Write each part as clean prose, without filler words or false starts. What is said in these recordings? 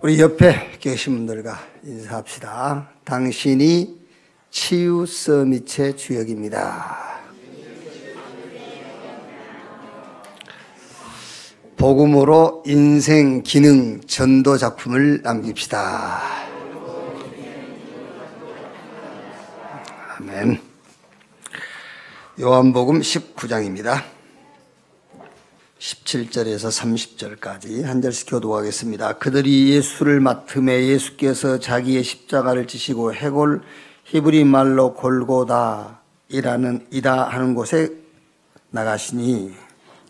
우리 옆에 계신 분들과 인사합시다. 당신이 치유 서밋의 주역입니다. 복음으로 인생 기능 전도 작품을 남깁시다. 아멘. 요한복음 19장입니다. 17절에서 30절까지 한 절씩 교독하겠습니다. 그들이 예수를 맡음에 예수께서 자기의 십자가를 지시고 해골 히브리 말로 골고다이다 하는 곳에 나가시니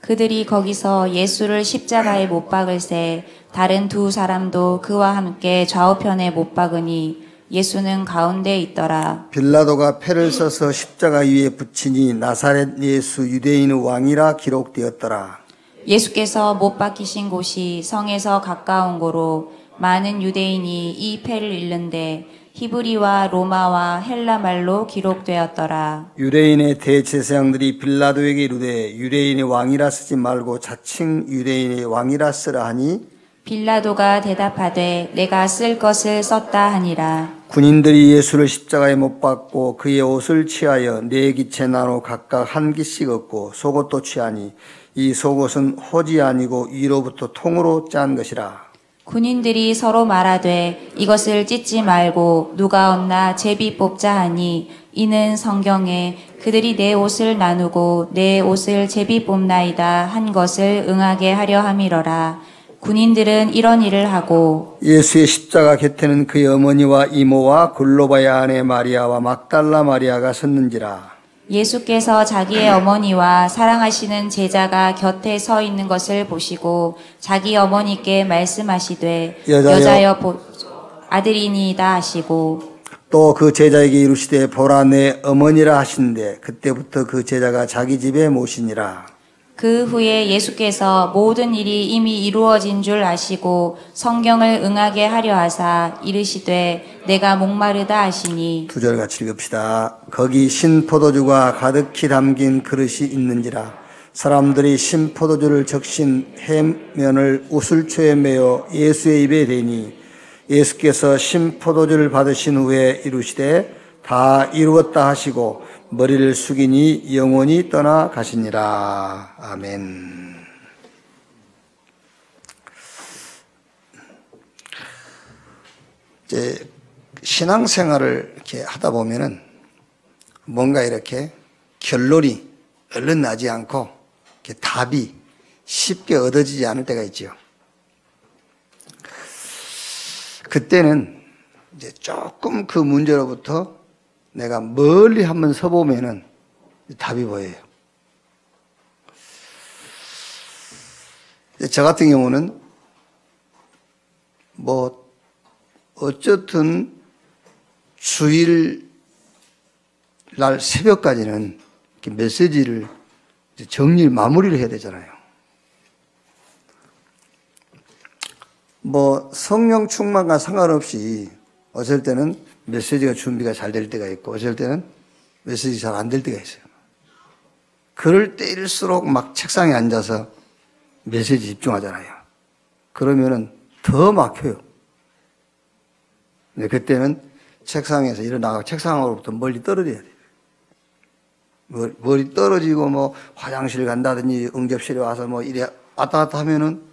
그들이 거기서 예수를 십자가에 못 박을새 다른 두 사람도 그와 함께 좌우편에 못 박으니 예수는 가운데 있더라. 빌라도가 패를 써서 십자가 위에 붙이니 나사렛 예수 유대인의 왕이라 기록되었더라. 예수께서 못 박히신 곳이 성에서 가까운 고로 많은 유대인이 이 패를 읽는데 히브리와 로마와 헬라 말로 기록되었더라. 유대인의 대제사장들이 빌라도에게 이르되 유대인의 왕이라 쓰지 말고 자칭 유대인의 왕이라 쓰라 하니 빌라도가 대답하되 내가 쓸 것을 썼다 하니라. 군인들이 예수를 십자가에 못 박고 그의 옷을 취하여 네 기체 나눠 각각 한 기씩 얻고 속옷도 취하니 이 속옷은 호지 아니고 위로부터 통으로 짠 것이라. 군인들이 서로 말하되 이것을 찢지 말고 누가 얻나 제비 뽑자 하니 이는 성경에 그들이 내 옷을 나누고 내 옷을 제비 뽑나이다 한 것을 응하게 하려 함이러라. 군인들은 이런 일을 하고 예수의 십자가 곁에는 그의 어머니와 이모와 글로바의 아내 마리아와 막달라 마리아가 섰는지라. 예수께서 자기의 어머니와 사랑하시는 제자가 곁에 서 있는 것을 보시고 자기 어머니께 말씀하시되 여자여 아들이니이다 하시고 또 그 제자에게 이르시되 보라 내 어머니라 하시는데 그때부터 그 제자가 자기 집에 모시니라. 그 후에 예수께서 모든 일이 이미 이루어진 줄 아시고 성경을 응하게 하려 하사 이르시되 내가 목마르다 하시니. 두 절 같이 읽읍시다. 거기 신포도주가 가득히 담긴 그릇이 있는지라. 사람들이 신포도주를 적신 해면을 우슬초에 메어 예수의 입에 대니 예수께서 신포도주를 받으신 후에 이르시되 다 이루었다 하시고 머리를 숙이니 영원히 떠나 가시니라. 아멘. 이제 신앙생활을 이렇게 하다 보면은 뭔가 이렇게 결론이 얼른 나지 않고 이렇게 답이 쉽게 얻어지지 않을 때가 있죠. 그때는 이제 조금 그 문제로부터 내가 멀리 한번 서보면은 답이 보여요. 저 같은 경우는 어쨌든 주일 날 새벽까지는 메시지를 정리를 마무리를 해야 되잖아요. 성령 충만과 상관없이 어쩔 때는 메시지가 준비가 잘 될 때가 있고 어쩔 때는 메시지 잘 안 될 때가 있어요. 그럴 때일수록 막 책상에 앉아서 메시지 집중하잖아요. 그러면은 더 막혀요. 근데 그때는 책상에서 일어나고 책상으로부터 멀리 떨어져야 돼요. 멀리 떨어지고 화장실 간다든지 응접실에 와서 이래 왔다 갔다 하면은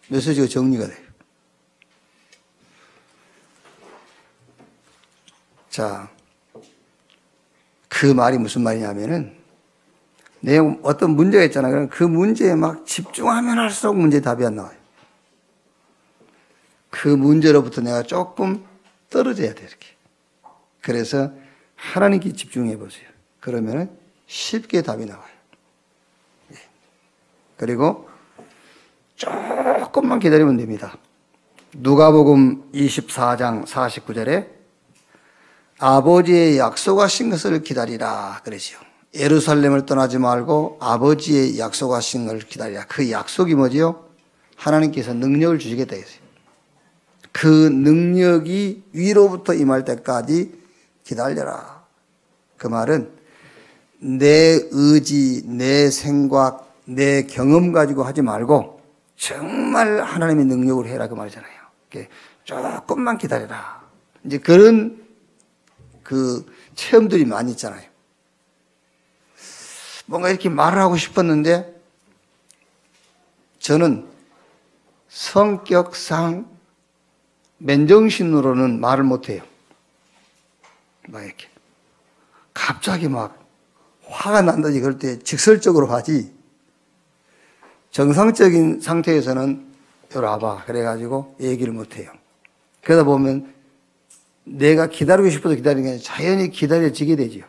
메시지가 정리가 돼요. 자, 그 말이 무슨 말이냐면은, 어떤 문제가 있잖아요. 그럼 그 문제에 막 집중하면 할수록 문제에 답이 안 나와요. 그 문제로부터 내가 조금 떨어져야 돼, 이렇게. 그래서 하나님께 집중해 보세요. 그러면은 쉽게 답이 나와요. 그리고 조금만 기다리면 됩니다. 누가복음 24장 49절에 아버지의 약속하신 것을 기다리라 그러죠. 예루살렘을 떠나지 말고 아버지의 약속하신 것을 기다리라. 그 약속이 뭐지요? 하나님께서 능력을 주시겠다 했어요. 그 능력이 위로부터 임할 때까지 기다려라. 그 말은 내 의지, 내 생각, 내 경험 가지고 하지 말고 정말 하나님의 능력으로 해라 그 말이잖아요. 조금만 기다려라. 이제 그런 체험들이 많이 있잖아요. 뭔가 이렇게 말을 하고 싶었는데 저는 성격상 맨정신으로는 말을 못해요. 막 이렇게 갑자기 막 화가 난다지 그럴 때 직설적으로 하지, 정상적인 상태에서는 여기 와봐 그래가지고 얘기를 못해요. 그러다 보면 내가 기다리고 싶어서 기다리는 게 아니라 자연히 기다려지게 되죠.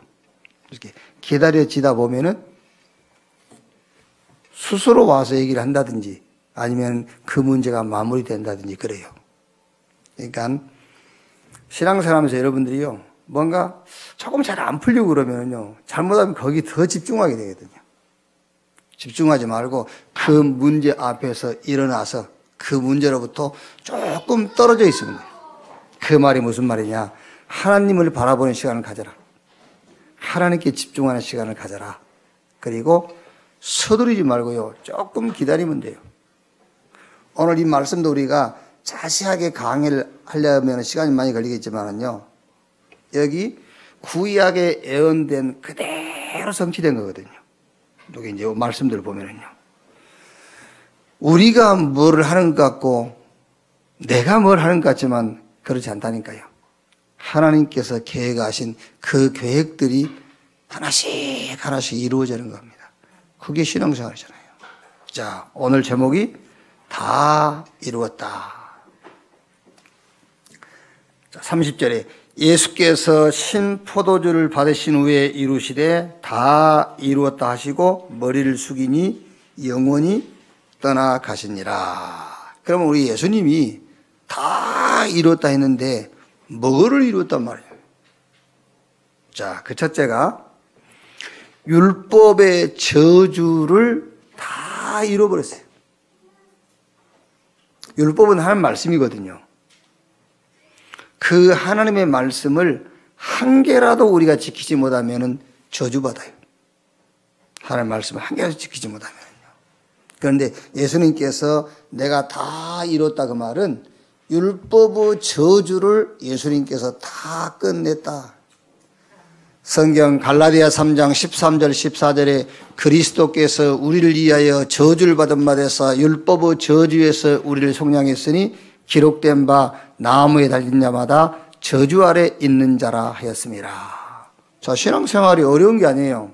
이렇게 기다려지다 보면은 스스로 와서 얘기를 한다든지 아니면 그 문제가 마무리된다든지 그래요. 그러니까 신앙생활하면서 여러분들이요, 뭔가 조금 잘 안 풀리고 그러면요, 잘못하면 거기 더 집중하게 되거든요. 집중하지 말고 그 문제 앞에서 일어나서 그 문제로부터 조금 떨어져 있으면 돼요. 그 말이 무슨 말이냐? 하나님을 바라보는 시간을 가져라. 하나님께 집중하는 시간을 가져라. 그리고 서두르지 말고요, 조금 기다리면 돼요. 오늘 이 말씀도 우리가 자세하게 강의를 하려면 시간이 많이 걸리겠지만은요, 여기 구약에 예언된 그대로 성취된 거거든요. 여기 이제 말씀들을 보면은요, 우리가 뭘 하는 것 같고 내가 뭘 하는 것 같지만 그렇지 않다니까요. 하나님께서 계획하신 그 계획들이 하나씩 하나씩 이루어지는 겁니다. 그게 신앙생활이잖아요. 자, 오늘 제목이 다 이루었다. 자, 30절에 예수께서 신포도주를 받으신 후에 이루시되 다 이루었다 하시고 머리를 숙이니 영원히 떠나가시니라. 그러면 우리 예수님이 다 이루었다 했는데 뭐를 이루었단 말이에요? 자, 그 첫째가 율법의 저주를 다 잃어버렸어요. 율법은 하나님 말씀이거든요. 그 하나님의 말씀을 한 개라도 우리가 지키지 못하면 저주받아요. 하나님의 말씀을 한 개라도 지키지 못하면요. 그런데 예수님께서 내가 다 이뤘다 그 말은 율법의 저주를 예수님께서 다 끝냈다. 성경 갈라디아 3장 13절 14절에 그리스도께서 우리를 위하여 저주를 받은 바 되사 율법의 저주에서 우리를 속량했으니 기록된 바 나무에 달린 자마다 저주 아래 있는 자라 하였습니다. 자, 신앙생활이 어려운 게 아니에요.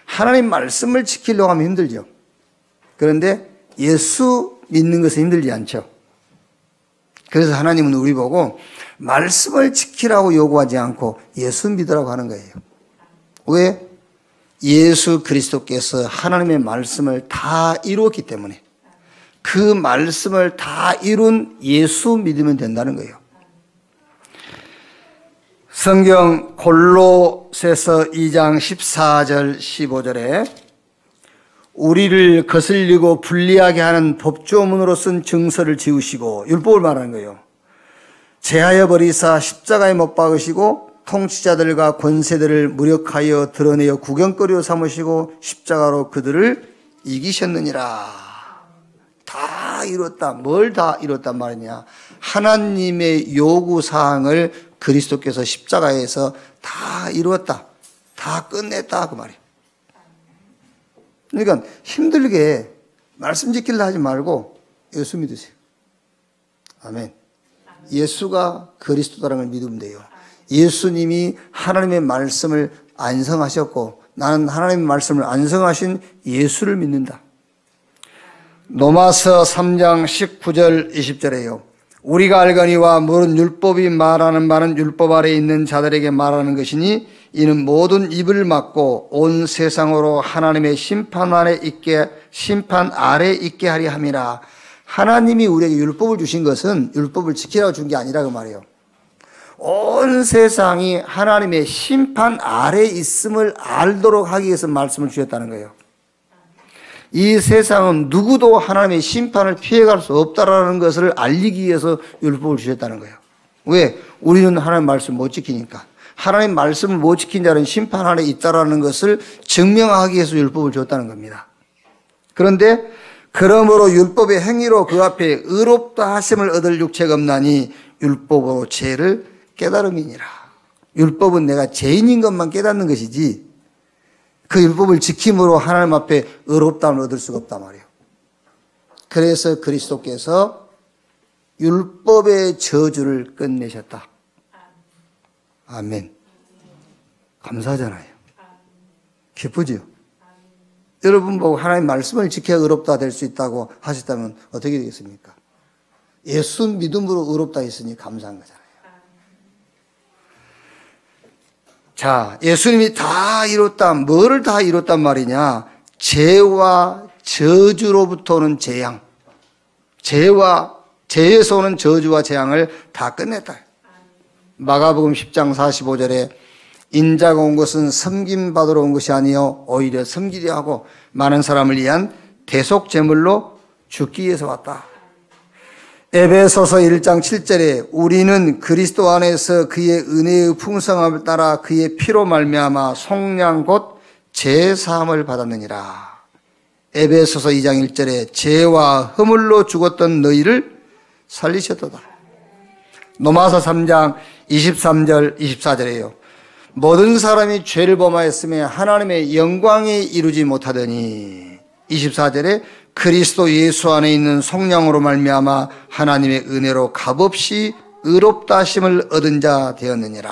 하나님 말씀을 지키려고 하면 힘들죠. 그런데 예수 믿는 것은 힘들지 않죠. 그래서 하나님은 우리 보고 말씀을 지키라고 요구하지 않고 예수 믿으라고 하는 거예요. 왜? 예수 그리스도께서 하나님의 말씀을 다 이루었기 때문에 그 말씀을 다 이룬 예수 믿으면 된다는 거예요. 성경 골로새서 2장 14절 15절에 우리를 거슬리고 불리하게 하는 법조문으로 쓴 증서를 지우시고, 율법을 말하는 거예요. 제하여 버리사 십자가에 못 박으시고 통치자들과 권세들을 무력하여 드러내어 구경거리로 삼으시고 십자가로 그들을 이기셨느니라. 다 이뤘다. 뭘 다 이뤘단 말이냐? 하나님의 요구사항을 그리스도께서 십자가에서 다 이루었다. 다 끝냈다. 그 말이에요. 그러니까 힘들게 말씀 지키려 하지 말고 예수 믿으세요. 아멘. 예수가 그리스도라는 걸 믿으면 돼요. 예수님이 하나님의 말씀을 안성하셨고 나는 하나님의 말씀을 안성하신 예수를 믿는다. 로마서 3장 19절 20절에요. 우리가 알거니와 모든 율법이 말하는 바는 율법 아래 있는 자들에게 말하는 것이니 이는 모든 입을 막고 온 세상으로 하나님의 심판 아래 있게 하리 함이라. 하나님이 우리에게 율법을 주신 것은 율법을 지키라고 준 게 아니라 그 말이에요. 온 세상이 하나님의 심판 아래 있음을 알도록 하기 위해서 말씀을 주셨다는 거예요. 이 세상은 누구도 하나님의 심판을 피해갈 수 없다라는 것을 알리기 위해서 율법을 주셨다는 거예요. 왜? 우리는 하나님 말씀 못 지키니까. 하나님 말씀을 못 지킨 자는 심판 아래 있다라는 것을 증명하기 위해서 율법을 줬다는 겁니다. 그런데 그러므로 율법의 행위로 그 앞에 의롭다 하심을 얻을 육체가 없나니 율법으로 죄를 깨달음이니라. 율법은 내가 죄인인 것만 깨닫는 것이지 그 율법을 지킴으로 하나님 앞에 의롭다함을 얻을 수가 없단 말이에요. 그래서 그리스도께서 율법의 저주를 끝내셨다. 아멘. 감사하잖아요. 기쁘죠? 여러분 보고 하나님 말씀을 지켜야 의롭다 될 수 있다고 하셨다면 어떻게 되겠습니까? 예수 믿음으로 의롭다 했으니 감사한 거잖아요. 자, 예수님이 다 이뤘다. 뭐를 다 이뤘단 말이냐? 죄와 저주로부터 오는 재앙. 죄에서 오는 저주와 재앙을 다 끝냈다. 마가복음 10장 45절에 인자가 온 것은 섬김받으러 온 것이 아니요 오히려 섬기려 하고 많은 사람을 위한 대속제물로 죽기 위해서 왔다. 에베소서 1장 7절에 우리는 그리스도 안에서 그의 은혜의 풍성함을 따라 그의 피로 말미암아 속량 곧 죄사함을 받았느니라. 에베소서 2장 1절에 죄와 허물로 죽었던 너희를 살리셨도다. 로마서 3장 23절 24절에요. 모든 사람이 죄를 범하였으며 하나님의 영광에 이루지 못하더니 24절에 그리스도 예수 안에 있는 속량으로 말미암아 하나님의 은혜로 값없이 의롭다 하심을 얻은 자 되었느니라.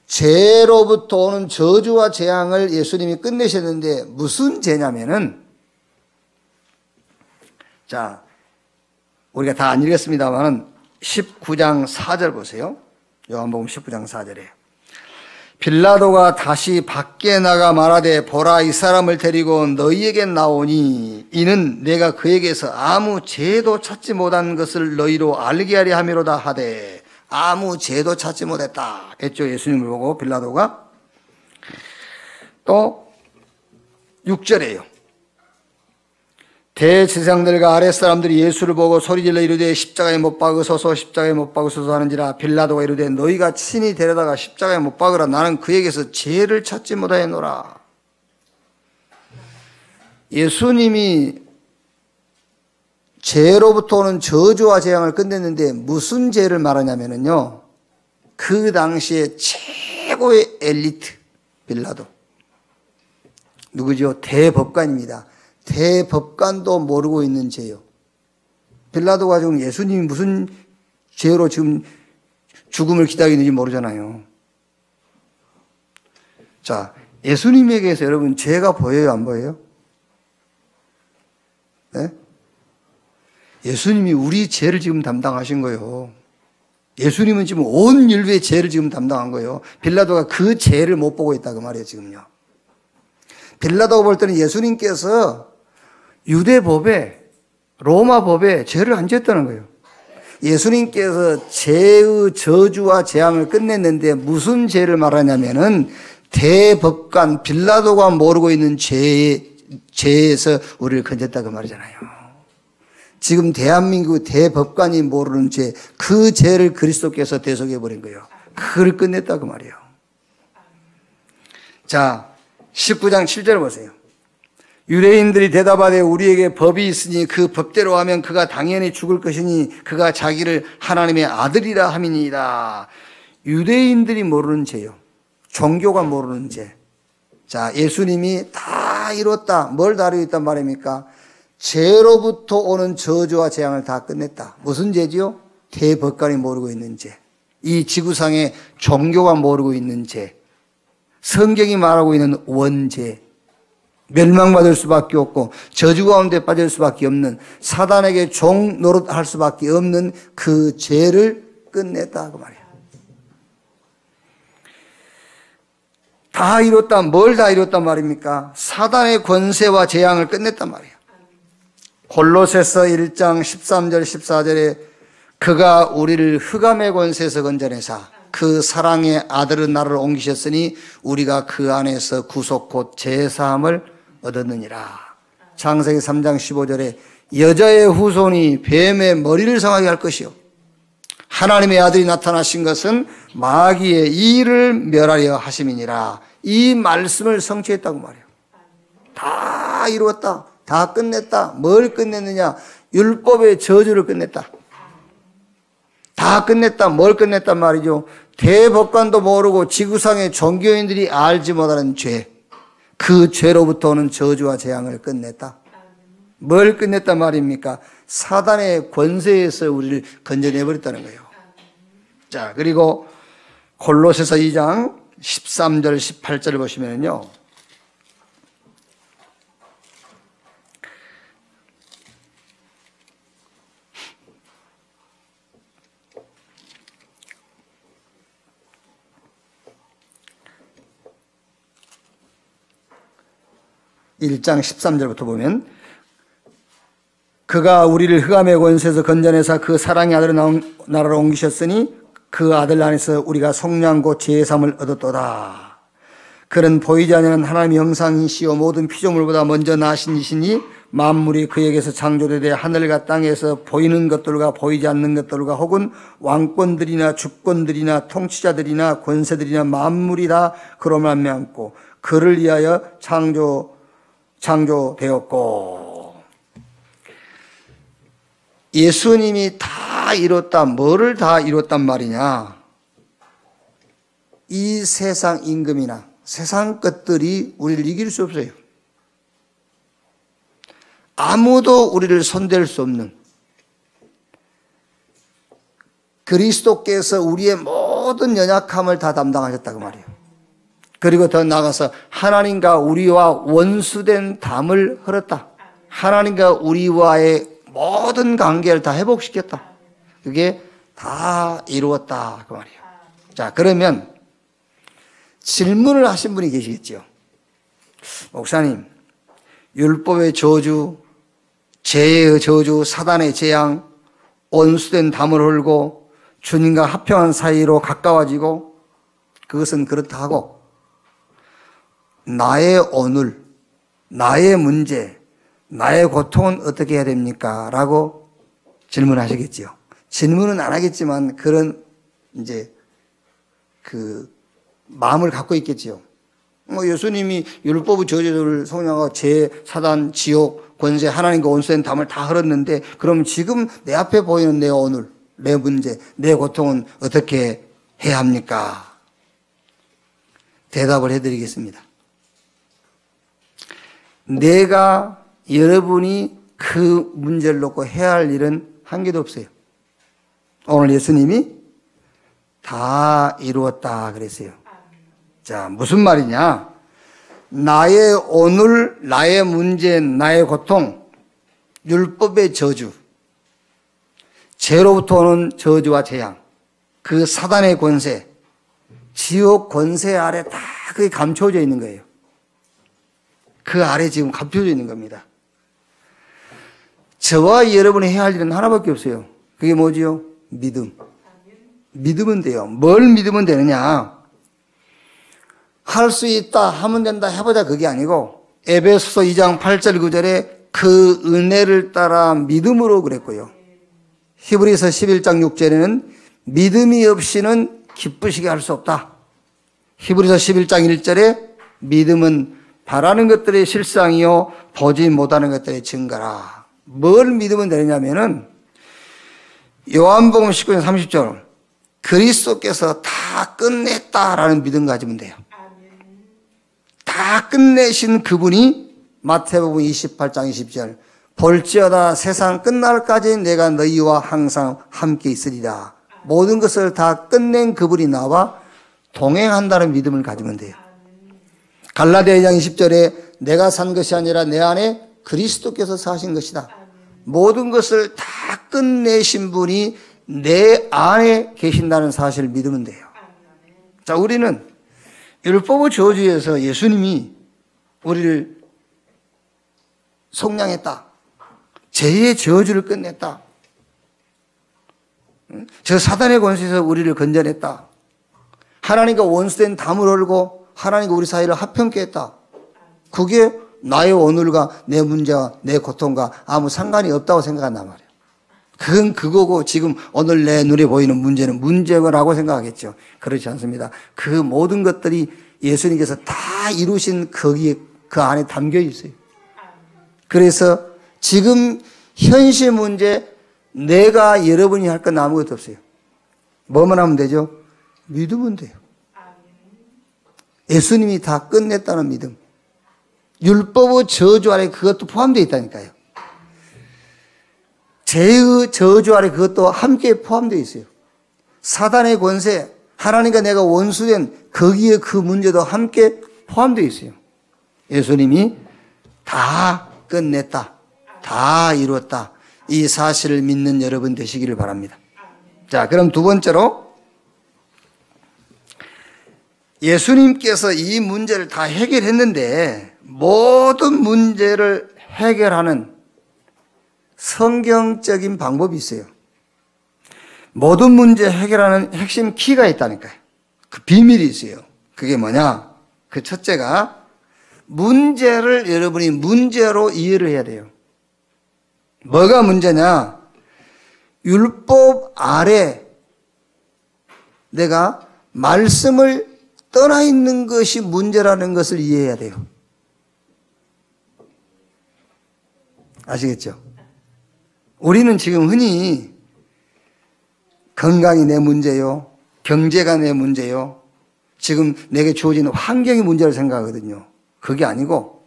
죄로부터 오는 저주와 재앙을 예수님이 끝내셨는데 무슨 죄냐면은 자 우리가 다 안 읽었습니다만은 19장 4절 보세요. 요한복음 19장 4절에 빌라도가 다시 밖에 나가 말하되 보라 이 사람을 데리고 너희에게 나오니 이는 내가 그에게서 아무 죄도 찾지 못한 것을 너희로 알게 하려 함이로다 하되 아무 죄도 찾지 못했다 했죠. 예수님을 보고 빌라도가. 또 6절에요. 대제사장들과 아랫사람들이 예수를 보고 소리질러 이르되 십자가에 못 박으소서 십자가에 못 박으소서 하는지라. 빌라도가 이르되 너희가 친히 데려다가 십자가에 못 박으라. 나는 그에게서 죄를 찾지 못하였노라. 예수님이 죄로부터 오는 저주와 재앙을 끝냈는데 무슨 죄를 말하냐면요, 그 당시에 최고의 엘리트 빌라도 누구죠? 대법관입니다. 대법관도 모르고 있는 죄요. 빌라도가 지금 예수님이 무슨 죄로 지금 죽음을 기다리는지 모르잖아요. 자, 예수님에게서 여러분 죄가 보여요, 안 보여요? 네? 예수님이 우리 죄를 지금 담당하신 거예요. 예수님은 지금 온 인류의 죄를 지금 담당한 거예요. 빌라도가 그 죄를 못 보고 있다 그 말이에요, 지금요. 빌라도가 볼 때는 예수님께서 유대법에, 로마법에 죄를 안 지었다는 거예요. 예수님께서 죄의 저주와 재앙을 끝냈는데 무슨 죄를 말하냐면은 대법관 빌라도가 모르고 있는 죄에서 우리를 건졌다 그 말이잖아요. 지금 대한민국 대법관이 모르는 죄, 그 죄를 그리스도께서 대속해 버린 거예요. 그걸 끝냈다 그 말이에요. 자, 19장 7절 보세요. 유대인들이 대답하되 우리에게 법이 있으니 그 법대로 하면 그가 당연히 죽을 것이니 그가 자기를 하나님의 아들이라 함이니이다. 유대인들이 모르는 죄요. 종교가 모르는 죄. 자, 예수님이 다 이뤘다. 뭘 다 이뤘단 말입니까? 죄로부터 오는 저주와 재앙을 다 끝냈다. 무슨 죄지요? 대법관이 모르고 있는 죄. 이 지구상에 종교가 모르고 있는 죄. 성경이 말하고 있는 원죄. 멸망받을 수밖에 없고 저주 가운데 빠질 수밖에 없는, 사단에게 종 노릇할 수밖에 없는 그 죄를 끝냈다 그 말이야. 다 이뤘다. 뭘 다 이뤘단 말입니까? 사단의 권세와 재앙을 끝냈단 말이야. 골로새서 1장 13절 14절에 그가 우리를 흑암의 권세에서 건져내사 그 사랑의 아들은 나를 옮기셨으니 우리가 그 안에서 구속 곧 제사함을 얻었느니라. 창세기 3장 15절에 여자의 후손이 뱀의 머리를 상하게 할 것이요 하나님의 아들이 나타나신 것은 마귀의 일을 멸하려 하심이니라. 이 말씀을 성취했다고 말해요. 다 이루었다. 다 끝냈다. 뭘 끝냈느냐? 율법의 저주를 끝냈다. 다 끝냈다. 뭘 끝냈단 말이죠? 대법관도 모르고 지구상의 종교인들이 알지 못하는 죄. 그 죄로부터 오는 저주와 재앙을 끝냈다. 뭘 끝냈단 말입니까? 사단의 권세에서 우리를 건져내버렸다는 거예요. 자, 그리고 골로새서 2장 13절 18절을 보시면요. (1장) 13절부터 보면 그가 우리를 흑암의 권세에서 건져내사 그 사랑의 아들을 나라로 옮기셨으니 그 아들 안에서 우리가 속량 곧 제삼을 얻었도다. 그는 보이지 않는 하나님의 형상이시요 모든 피조물보다 먼저 나신 이시니 만물이 그에게서 창조되되 하늘과 땅에서 보이는 것들과 보이지 않는 것들과 혹은 왕권들이나 주권들이나 통치자들이나 권세들이나 만물이 다 그로 말미암고 그를 위하여 창조되었고. 예수님이 다 이뤘다. 뭐를 다 이뤘단 말이냐? 이 세상 임금이나 세상 것들이 우리를 이길 수 없어요. 아무도 우리를 손댈 수 없는 그리스도께서 우리의 모든 연약함을 다 담당하셨다고 말이에요. 그리고 더 나아가서 하나님과 우리와 원수된 담을 흘었다. 하나님과 우리와의 모든 관계를 다 회복시켰다. 그게 다 이루었다 그 말이에요. 자, 그러면 질문을 하신 분이 계시겠죠. 목사님, 율법의 저주, 죄의 저주, 사단의 재앙, 원수된 담을 흘고 주님과 합평한 사이로 가까워지고 그것은 그렇다 하고 나의 오늘, 나의 문제, 나의 고통은 어떻게 해야 됩니까? 라고 질문하시겠지요. 질문은 안 하겠지만 그런 이제 그 마음을 갖고 있겠지요. 예수님이 율법의 저주를 성령하고 죄, 사단, 지옥, 권세, 하나님과 원수된 담을 다 흘렀는데 그럼 지금 내 앞에 보이는 내 오늘, 내 문제, 내 고통은 어떻게 해야 합니까? 대답을 해드리겠습니다. 내가 여러분이 그 문제를 놓고 해야 할 일은 한 개도 없어요. 오늘 예수님이 다 이루었다 그랬어요. 자, 무슨 말이냐? 나의 오늘, 나의 문제, 나의 고통, 율법의 저주, 죄로부터 오는 저주와 재앙, 그 사단의 권세, 지옥 권세 아래 다 그게 감춰져 있는 거예요. 그 아래 지금 감춰져 있는 겁니다. 저와 여러분이 해야 할 일은 하나밖에 없어요. 그게 뭐지요? 믿음. 믿으면 돼요. 뭘 믿으면 되느냐? 할 수 있다, 하면 된다, 해보자 그게 아니고 에베소서 2장 8절 9절에 그 은혜를 따라 믿음으로 그랬고요. 히브리서 11장 6절에는 믿음이 없이는 기쁘시게 할 수 없다. 히브리서 11장 1절에 믿음은 바라는 것들의 실상이요 보지 못하는 것들의 증거라. 뭘 믿으면 되느냐면은 요한복음 19장 30절 그리스도께서 다 끝냈다라는 믿음 가지면 돼요. 다 끝내신 그분이 마태복음 28장 20절 볼지어다 세상 끝날까지 내가 너희와 항상 함께 있으리라. 모든 것을 다 끝낸 그분이 나와 동행한다는 믿음을 가지면 돼요. 갈라디아 2장 20절에 내가 산 것이 아니라 내 안에 그리스도께서 사신 것이다. 모든 것을 다 끝내신 분이 내 안에 계신다는 사실을 믿으면 돼요. 자, 우리는 율법의 저주에서 예수님이 우리를 속량했다. 죄의 저주를 끝냈다. 저 사단의 권세에서 우리를 건져냈다. 하나님과 원수된 담을 얼고 하나님과 우리 사이를 합평케 했다. 그게 나의 오늘과 내 문제와 내 고통과 아무 상관이 없다고 생각한단 말이에요. 그건 그거고 지금 오늘 내 눈에 보이는 문제는 문제라고 생각하겠죠. 그렇지 않습니다. 그 모든 것들이 예수님께서 다 이루신 거기에 그 안에 담겨 있어요. 그래서 지금 현실 문제 내가 여러분이 할 건 아무것도 없어요. 뭐만 하면 되죠? 믿으면 돼요. 예수님이 다 끝냈다는 믿음. 율법의 저주 아래 그것도 포함되어 있다니까요. 죄의 저주 아래 그것도 함께 포함되어 있어요. 사단의 권세, 하나님과 내가 원수된 거기에 그 문제도 함께 포함되어 있어요. 예수님이 다 끝냈다. 다 이루었다. 이 사실을 믿는 여러분 되시기를 바랍니다. 자, 그럼 두 번째로 예수님께서 이 문제를 다 해결했는데 모든 문제를 해결하는 성경적인 방법이 있어요. 모든 문제 해결하는 핵심 키가 있다니까요. 그 비밀이 있어요. 그게 뭐냐? 그 첫째가 문제를 여러분이 문제로 이해를 해야 돼요. 뭐가 문제냐? 율법 아래 내가 말씀을 떠나 있는 것이 문제라는 것을 이해해야 돼요. 아시겠죠? 우리는 지금 흔히 건강이 내 문제요, 경제가 내 문제요, 지금 내게 주어지는 환경이 문제를 생각하거든요. 그게 아니고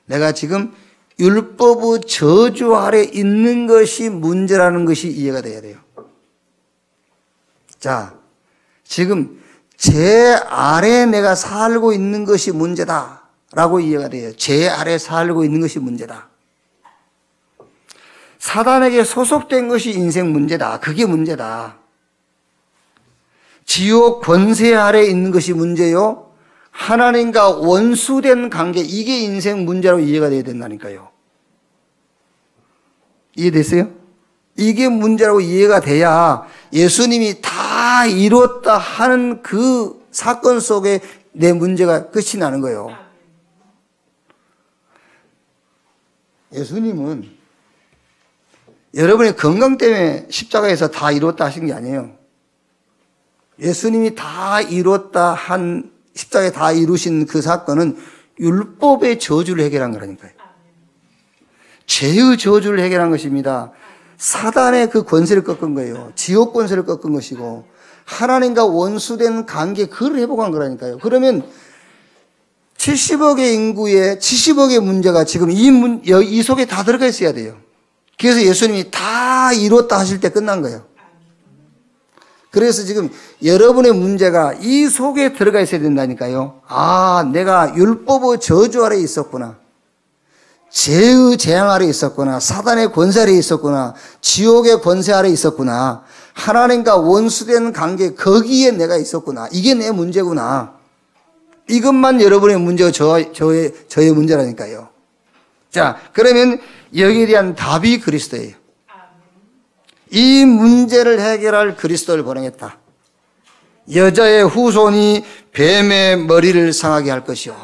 내가 지금 율법의 저주 아래 있는 것이 문제라는 것이 이해가 돼야 돼요. 자, 지금 죄 아래 내가 살고 있는 것이 문제다라고 이해가 돼요. 죄 아래 살고 있는 것이 문제다. 사단에게 소속된 것이 인생 문제다. 그게 문제다. 지옥 권세 아래 있는 것이 문제요. 하나님과 원수된 관계, 이게 인생 문제로 이해가 돼야 된다니까요. 이해됐어요? 이게 문제라고 이해가 돼야 예수님이 다 이뤘다 하는 그 사건 속에 내 문제가 끝이 나는 거예요. 예수님은 여러분의 건강 때문에 십자가에서 다 이뤘다 하신 게 아니에요. 예수님이 다 이뤘다 한 십자가에 다 이루신 그 사건은 율법의 저주를 해결한 거라니까요. 죄의 저주를 해결한 것입니다. 사단의 그 권세를 꺾은 거예요. 지옥 권세를 꺾은 것이고 하나님과 원수된 관계 그를 회복한 거라니까요. 그러면 70억의 인구에 70억의 문제가 지금 이 속에 다 들어가 있어야 돼요. 그래서 예수님이 다 이뤘다 하실 때 끝난 거예요. 그래서 지금 여러분의 문제가 이 속에 들어가 있어야 된다니까요. 아, 내가 율법의 저주 아래 있었구나. 죄의 재앙 아래 있었구나. 사단의 권세 아래 있었구나. 지옥의 권세 아래 있었구나. 하나님과 원수된 관계 거기에 내가 있었구나. 이게 내 문제구나. 이것만 여러분의 문제고 저의 문제라니까요. 자, 그러면 여기에 대한 답이 그리스도예요. 이 문제를 해결할 그리스도를 보내겠다. 여자의 후손이 뱀의 머리를 상하게 할 것이요.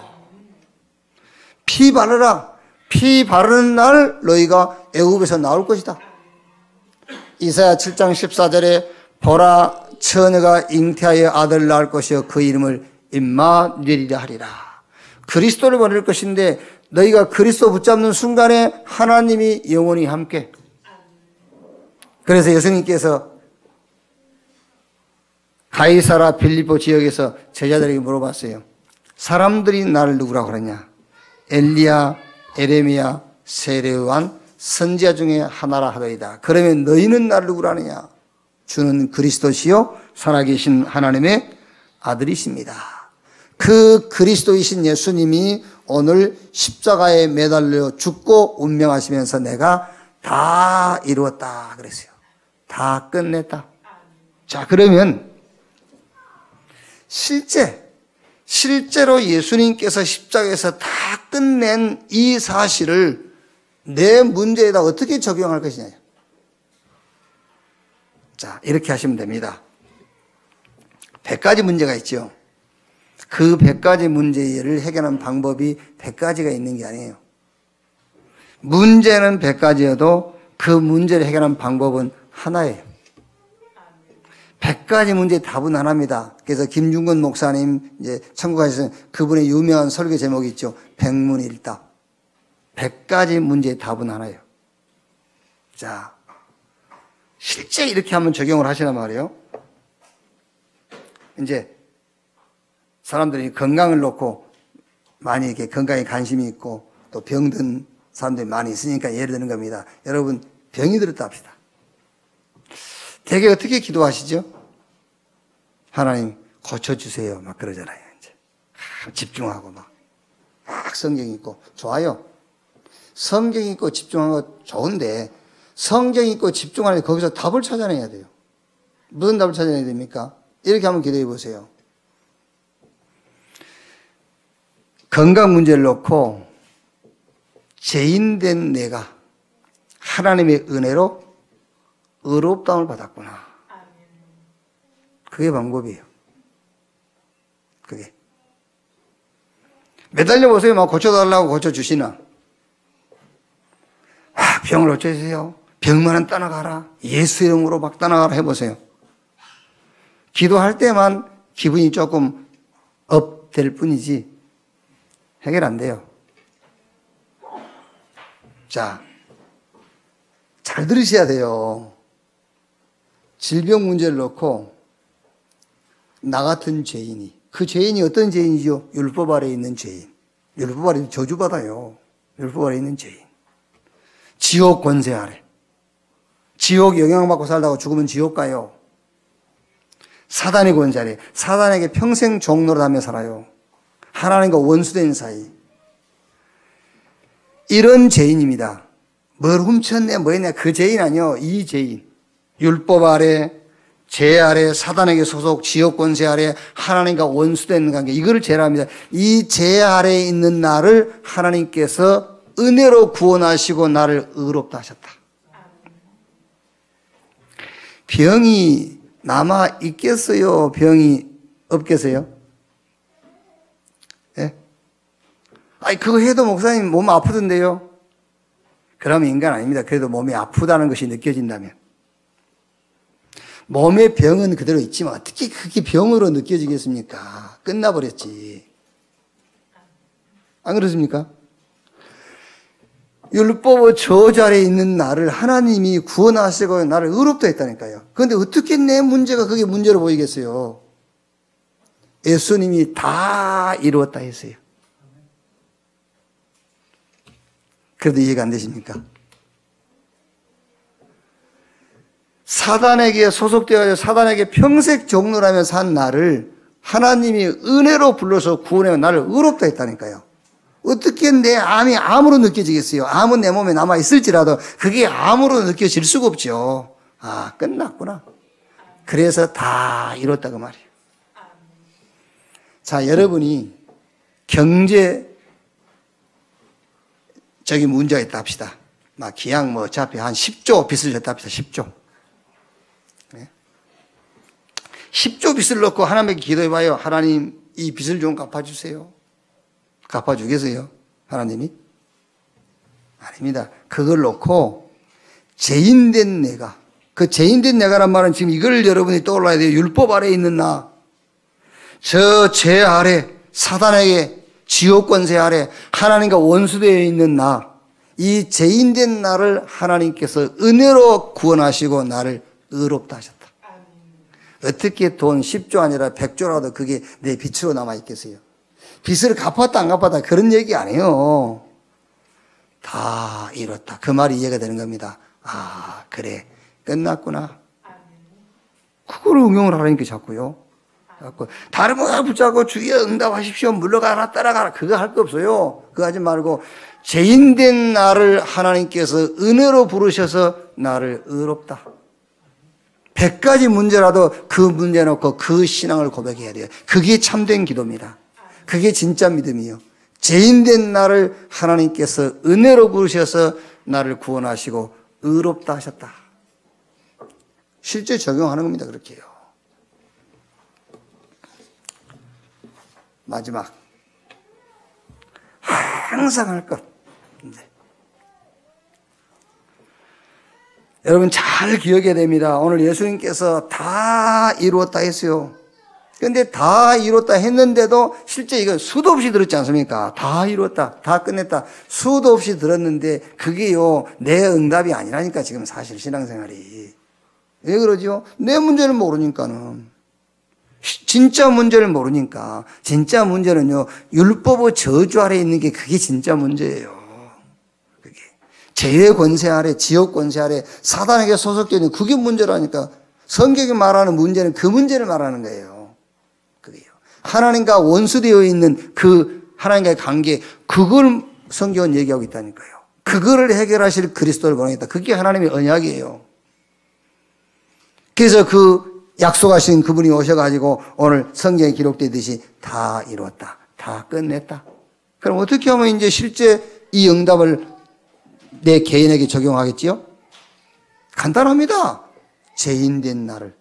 피 바르라. 피 바르는 날 너희가 애굽에서 나올 것이다. 이사야 7장 14절에 보라 처녀가 잉태하여 아들을 낳을 것이요 그 이름을 임마누엘이라 하리라. 그리스도를 보낼 것인데 너희가 그리스도 붙잡는 순간에 하나님이 영원히 함께. 그래서 예수님께서 가이사라 빌립보 지역에서 제자들에게 물어봤어요. 사람들이 나를 누구라고 그러냐? 엘리야, 에레미야, 세례요한 선지자 중에 하나라 하더이다. 그러면 너희는 나를 누구라 하느냐? 주는 그리스도시요 살아계신 하나님의 아들이십니다. 그 그리스도이신 예수님이 오늘 십자가에 매달려 죽고 운명하시면서 내가 다 이루었다 그랬어요. 다 끝냈다. 자, 그러면 실제로 예수님께서 십자가에서 다 끝낸 이 사실을 내 문제에다 어떻게 적용할 것이냐. 자, 이렇게 하시면 됩니다. 100가지 문제가 있죠. 그 100가지 문제를 해결하는 방법이 100가지가 있는 게 아니에요. 문제는 100가지여도 그 문제를 해결하는 방법은 하나예요. 100가지 문제의 답은 하나입니다. 그래서 김중건 목사님 이제 천국 가셔서 그분의 유명한 설교 제목이 있죠. 백문일답. 100가지 문제의 답은 하나예요. 자, 실제 이렇게 한번 적용을 하시란 말이에요. 이제 사람들이 건강을 놓고 많이 이렇게 건강에 관심이 있고 또 병든 사람들이 많이 있으니까 예를 드는 겁니다. 여러분, 병이 들었다 합시다. 되게 어떻게 기도하시죠? 하나님 고쳐주세요. 막 그러잖아요. 이제 집중하고 막 성경 읽고 좋아요. 성경 읽고 집중하는 거 좋은데 성경 읽고 집중하는데 거기서 답을 찾아내야 돼요. 무슨 답을 찾아내야 됩니까? 이렇게 한번 기도해 보세요. 건강 문제를 놓고 죄인된 내가 하나님의 은혜로 의롭다움을 받았구나. 그게 방법이에요. 그게. 매달려 보세요. 막 고쳐달라고 고쳐주시나. 병을 고쳐주세요. 병만은 떠나가라. 예수 이름으로 막 떠나가라 해보세요. 기도할 때만 기분이 조금 업될 뿐이지 해결 안 돼요. 자, 잘 들으셔야 돼요. 질병 문제를 놓고 나 같은 죄인이, 그 죄인이 어떤 죄인이죠? 율법 아래에 있는 죄인. 율법 아래 저주받아요. 율법 아래에 있는 죄인. 지옥 권세 아래. 지옥 영향받고 살다가 죽으면 지옥 가요. 사단의 권세 아래. 사단에게 평생 종노릇하며 살아요. 하나님과 원수된 사이. 이런 죄인입니다. 뭘 훔쳤네, 뭐 했네. 그 죄인 아니요. 이 죄인. 율법 아래, 죄 아래, 사단에게 소속, 지옥 권세 아래, 하나님과 원수된 관계. 이거를 죄랍니다. 이 죄 아래에 있는 나를 하나님께서 은혜로 구원하시고 나를 의롭다 하셨다. 병이 남아 있겠어요? 병이 없겠어요? 예? 아니, 그거 해도 목사님 몸 아프던데요? 그러면 인간 아닙니다. 그래도 몸이 아프다는 것이 느껴진다면. 몸의 병은 그대로 있지만 어떻게 그게 병으로 느껴지겠습니까? 끝나버렸지. 안 그렇습니까? 율법의 저주 아래에 있는 나를 하나님이 구원하시고 나를 의롭다 했다니까요. 그런데 어떻게 내 문제가 그게 문제로 보이겠어요? 예수님이 다 이루었다 했어요. 그래도 이해가 안 되십니까? 사단에게 소속되어 사단에게 평생 종노라며 산 나를 하나님이 은혜로 불러서 구원해 나를 의롭다 했다니까요. 어떻게 내 암이 암으로 느껴지겠어요? 암은 내 몸에 남아있을지라도 그게 암으로 느껴질 수가 없죠. 아, 끝났구나. 그래서 다 이뤘다 그 말이에요. 자, 여러분이 경제적인 문제가 있다 합시다. 막 기왕 뭐 어차피 한 10조 빚을 졌다 합시다. 10조. 10조 빚을 넣고 하나님께 기도해봐요. 하나님, 이 빚을 좀 갚아주세요. 갚아주겠어요? 하나님이? 아닙니다. 그걸 놓고 죄인된 내가, 그 죄인된 내가란 말은 지금 이걸 여러분이 떠올라야 돼요. 율법 아래에 있는 나, 저 죄 아래, 사단에게 지옥 권세 아래 하나님과 원수되어 있는 나, 이 죄인된 나를 하나님께서 은혜로 구원하시고 나를 의롭다 하셨다. 어떻게 돈 10조 아니라 100조라도 그게 내 빚으로 남아있겠어요? 빚을 갚았다 안 갚았다 그런 얘기 아니에요. 다 이뤘다. 그 말이 이해가 되는 겁니다. 아, 그래, 끝났구나. 그거를 응용을 하라니까 자꾸요. 다른 거 붙잡고 주여 응답하십시오, 물러가라, 따라가라, 그거 할 거 없어요. 그거 하지 말고 죄인된 나를 하나님께서 은혜로 부르셔서 나를 의롭다. 100가지 문제라도 그 문제 놓고 그 신앙을 고백해야 돼요. 그게 참된 기도입니다. 그게 진짜 믿음이요. 죄인된 나를 하나님께서 은혜로 부르셔서 나를 구원하시고 의롭다 하셨다. 실제 적용하는 겁니다. 그렇게요. 마지막, 항상 할 것. 여러분 잘 기억해야 됩니다. 오늘 예수님께서 다 이루었다 했어요. 근데 다 이뤘다 했는데도 실제 이거 수도 없이 들었지 않습니까? 다 이뤘다, 다 끝냈다. 수도 없이 들었는데 그게요, 내 응답이 아니라니까 지금 사실 신앙생활이. 왜 그러죠? 내 문제를 모르니까는. 진짜 문제를 모르니까. 진짜 문제는요, 율법의 저주 아래 있는 게 그게 진짜 문제예요. 그게. 죄의 권세 아래, 지옥 권세 아래, 사단에게 소속되어 있는 그게 문제라니까. 성경이 말하는 문제는 그 문제를 말하는 거예요. 그게요. 하나님과 원수되어 있는 그 하나님과의 관계, 그걸 성경은 얘기하고 있다니까요. 그거를 해결하실 그리스도를 보내겠다. 그게 하나님의 언약이에요. 그래서 그 약속하신 그분이 오셔가지고 오늘 성경에 기록되듯이 다 이루었다. 다 끝냈다. 그럼 어떻게 하면 이제 실제 이 응답을 내 개인에게 적용하겠지요? 간단합니다. 죄인된 나를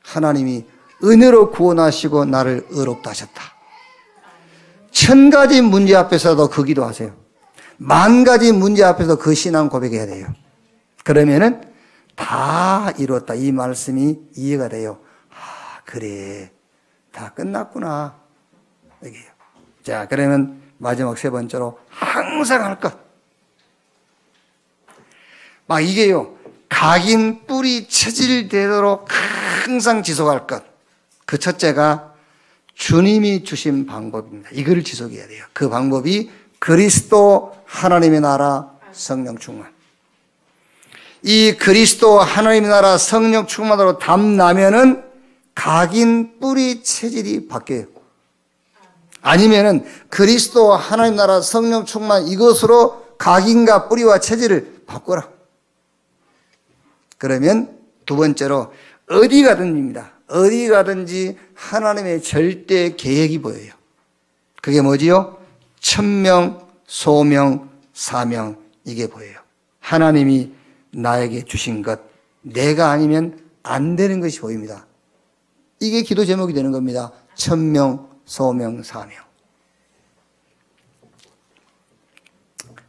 하나님이 은혜로 구원하시고 나를 의롭다 하셨다. 1000가지 문제 앞에서도 그 기도하세요. 10,000가지 문제 앞에서 그 신앙 고백해야 돼요. 그러면은 다 이뤘다. 이 말씀이 이해가 돼요. 아, 그래. 다 끝났구나. 여기요. 자, 그러면 마지막 세 번째로 항상 할 것. 막 이게요. 각인 뿌리 체질되도록 항상 지속할 것. 그 첫째가 주님이 주신 방법입니다. 이걸 지속해야 돼요. 그 방법이 그리스도 하나님의 나라 성령 충만. 이 그리스도 하나님의 나라 성령 충만으로 담나면은 각인 뿌리 체질이 바뀌어요. 아니면은 그리스도 하나님 나라 성령 충만 이것으로 각인과 뿌리와 체질을 바꿔라. 그러면 두 번째로 어디 가든지입니다. 어디 가든지 하나님의 절대 계획이 보여요. 그게 뭐지요? 천명, 소명, 사명 이게 보여요. 하나님이 나에게 주신 것, 내가 아니면 안 되는 것이 보입니다. 이게 기도 제목이 되는 겁니다. 천명, 소명, 사명.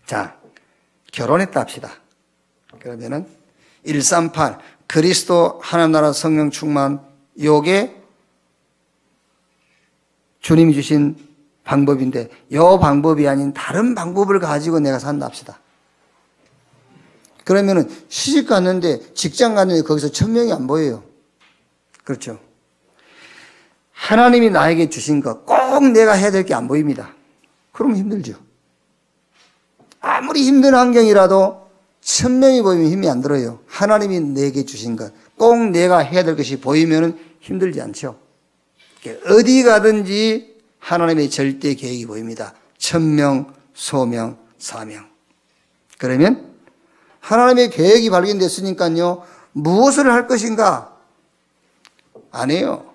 자, 결혼했다 합시다. 그러면은 138 그리스도 하나님 나라 성령 충만 요게 주님이 주신 방법인데 요 방법이 아닌 다른 방법을 가지고 내가 산다 합시다. 그러면은 시집 갔는데 직장 갔는데 거기서 천명이 안 보여요. 그렇죠? 하나님이 나에게 주신 것 꼭 내가 해야 될 게 안 보입니다. 그러면 힘들죠. 아무리 힘든 환경이라도 천명이 보이면 힘이 안 들어요. 하나님이 내게 주신 것 꼭 내가 해야 될 것이 보이면 힘들지 않죠. 어디 가든지 하나님의 절대 계획이 보입니다. 천명, 소명, 사명. 그러면 하나님의 계획이 발견됐으니까요. 무엇을 할 것인가? 안 해요.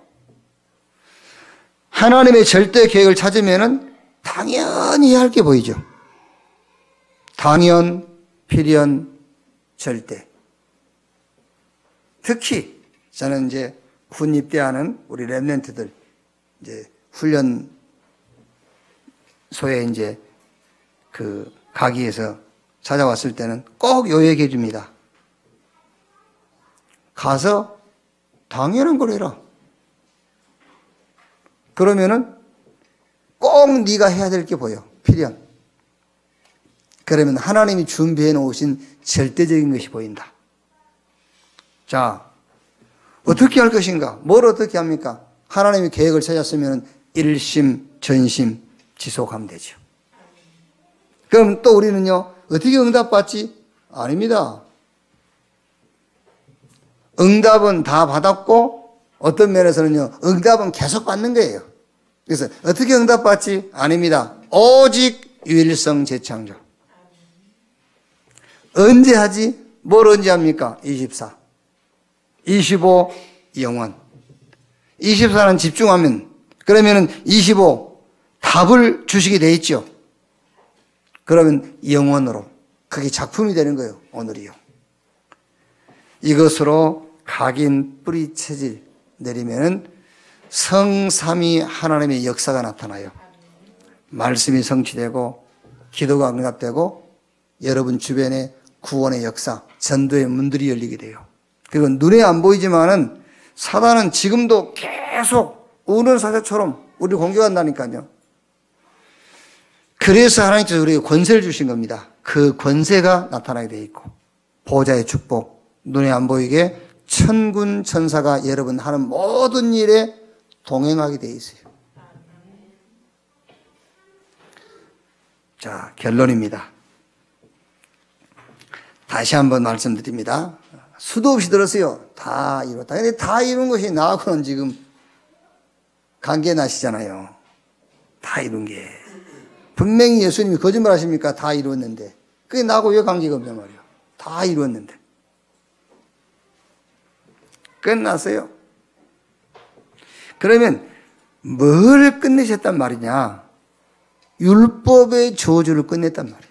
하나님의 절대 계획을 찾으면 당연히 할 게 보이죠. 당연, 필연, 절대. 특히 저는 이제 군 입대하는 우리 랩런트들 이제 훈련소에 이제 그 가기에서 찾아왔을 때는 꼭 요 얘기해 줍니다. 가서 당연한 걸 해라. 그러면은 꼭 네가 해야 될 게 보여. 필연. 그러면 하나님이 준비해 놓으신 절대적인 것이 보인다. 자, 어떻게 할 것인가? 뭘 어떻게 합니까? 하나님의 계획을 찾았으면 일심, 전심 지속하면 되죠. 그럼 또 우리는요, 어떻게 응답받지? 아닙니다. 응답은 다 받았고, 어떤 면에서는요, 응답은 계속 받는 거예요. 그래서 어떻게 응답받지? 아닙니다. 오직 유일성 재창조. 언제 하지? 뭘 언제 합니까? 24. 25, 영원. 24는 집중하면, 그러면은 25, 답을 주시게 돼 있죠. 그러면 영원으로. 그게 작품이 되는 거예요, 오늘이요. 이것으로 각인 뿌리 체질 내리면은 성삼위 하나님의 역사가 나타나요. 말씀이 성취되고, 기도가 응답되고, 여러분 주변에 구원의 역사, 전도의 문들이 열리게 돼요. 그리고 눈에 안 보이지만은 사단은 지금도 계속 우는 사자처럼 우리를 공격한다니까요. 그래서 하나님께서 우리에게 권세를 주신 겁니다. 그 권세가 나타나게 되어 있고 보호자의 축복, 눈에 안 보이게 천군 천사가 여러분 하는 모든 일에 동행하게 되어 있어요. 자, 결론입니다. 다시 한번 말씀드립니다. 수도 없이 들었어요. 다 이뤘다. 근데 다 이룬 것이 나하고는 지금 관계 나시잖아요. 다 이룬 게. 분명히 예수님이 거짓말 하십니까? 다 이루었는데. 그게 나하고 왜 관계가 없냔 말이에요. 다 이루었는데. 끝났어요. 그러면 뭘 끝내셨단 말이냐? 율법의 저주를 끝냈단 말이에요.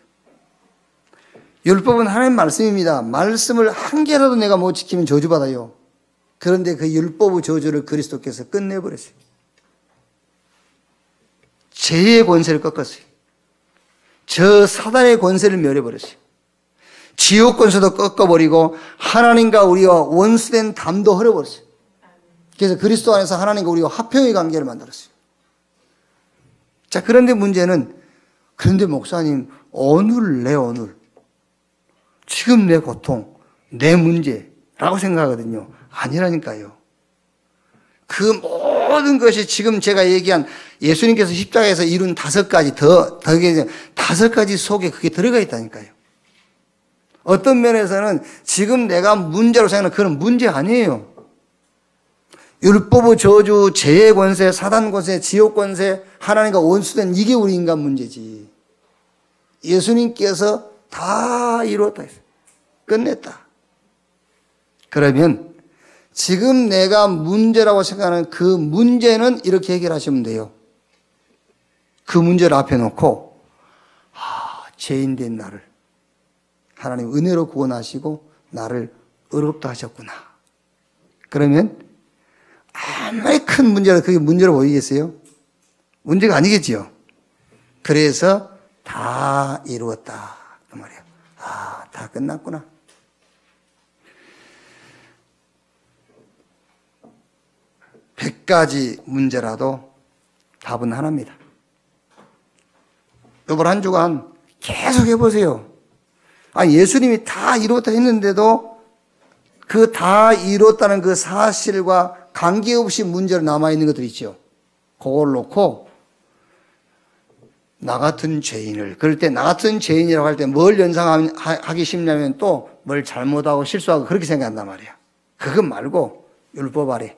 율법은 하나님의 말씀입니다. 말씀을 한 개라도 내가 못 지키면 저주받아요. 그런데 그 율법의 저주를 그리스도께서 끝내버렸어요. 죄의 권세를 꺾었어요. 저 사단의 권세를 멸해버렸어요. 지옥 권세도 꺾어버리고 하나님과 우리와 원수된 담도 헐어버렸어요. 그래서 그리스도 안에서 하나님과 우리와 화평의 관계를 만들었어요. 자, 그런데 문제는, 그런데 목사님, 오늘 지금 내 고통, 내 문제라고 생각하거든요. 아니라니까요. 그 모든 것이 지금 제가 얘기한 예수님께서 십자가에서 이룬 5가지, 더 5가지 속에 그게 들어가 있다니까요. 어떤 면에서는 지금 내가 문제로 생각하는 그런 문제 아니에요. 율법의 저주, 죄의 권세, 사단 권세, 지옥 권세, 하나님과 원수된 이게 우리 인간 문제지. 예수님께서 다 이루었다 했어요. 끝냈다. 그러면 지금 내가 문제라고 생각하는 그 문제는 이렇게 해결하시면 돼요. 그 문제를 앞에 놓고 죄인된 나를 하나님 은혜로 구원하시고 나를 의롭다 하셨구나. 그러면 아무리 큰 문제라 그게 문제로 보이겠어요? 문제가 아니겠지요. 그래서 다 이루었다 그 말이에요. 다 끝났구나. 백 가지 문제라도 답은 하나입니다. 이번 한 주간 계속 해보세요. 예수님이 다 이뤘다 했는데도 그 다 이뤘다는 그 사실과 관계없이 문제로 남아있는 것들 있죠. 그걸 놓고 나 같은 죄인을, 그럴 때 나 같은 죄인이라고 할 때 뭘 연상하기 쉽냐면 또 뭘 잘못하고 실수하고 그렇게 생각한단 말이야. 그것 말고 율법 아래,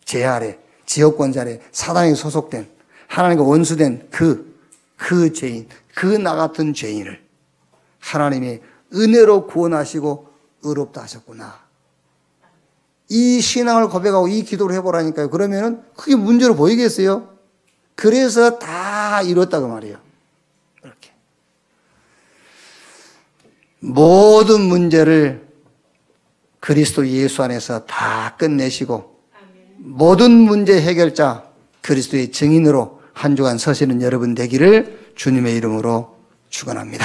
죄 아래, 지옥권자 아래, 사단에 소속된 하나님과 원수된 그 죄인, 그 나 같은 죄인을 하나님이 은혜로 구원하시고 의롭다 하셨구나. 이 신앙을 고백하고 이 기도를 해보라니까요. 그러면은 그게 문제로 보이겠어요? 그래서 다 이뤘다고 말이에요. 이렇게. 모든 문제를 그리스도 예수 안에서 다 끝내시고 모든 문제 해결자 그리스도의 증인으로 한 주간 서시는 여러분 되기를 주님의 이름으로 축원합니다.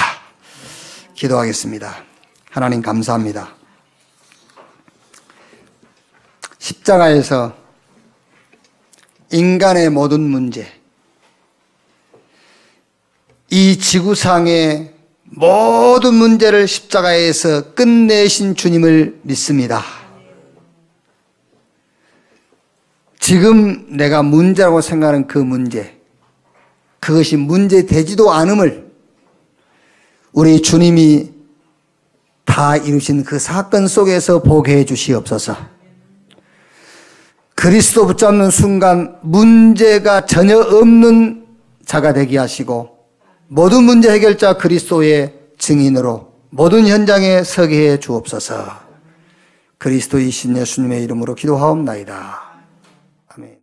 기도하겠습니다. 하나님 감사합니다. 십자가에서 인간의 모든 문제, 이 지구상의 모든 문제를 십자가에서 끝내신 주님을 믿습니다. 지금 내가 문제라고 생각하는 그 문제, 그것이 문제되지도 않음을 우리 주님이 다 이루신 그 사건 속에서 보게 해 주시옵소서. 그리스도 붙잡는 순간 문제가 전혀 없는 자가 되게 하시고 모든 문제 해결자 그리스도의 증인으로 모든 현장에 서게 해 주옵소서. 그리스도이신 예수님의 이름으로 기도하옵나이다. 아멘.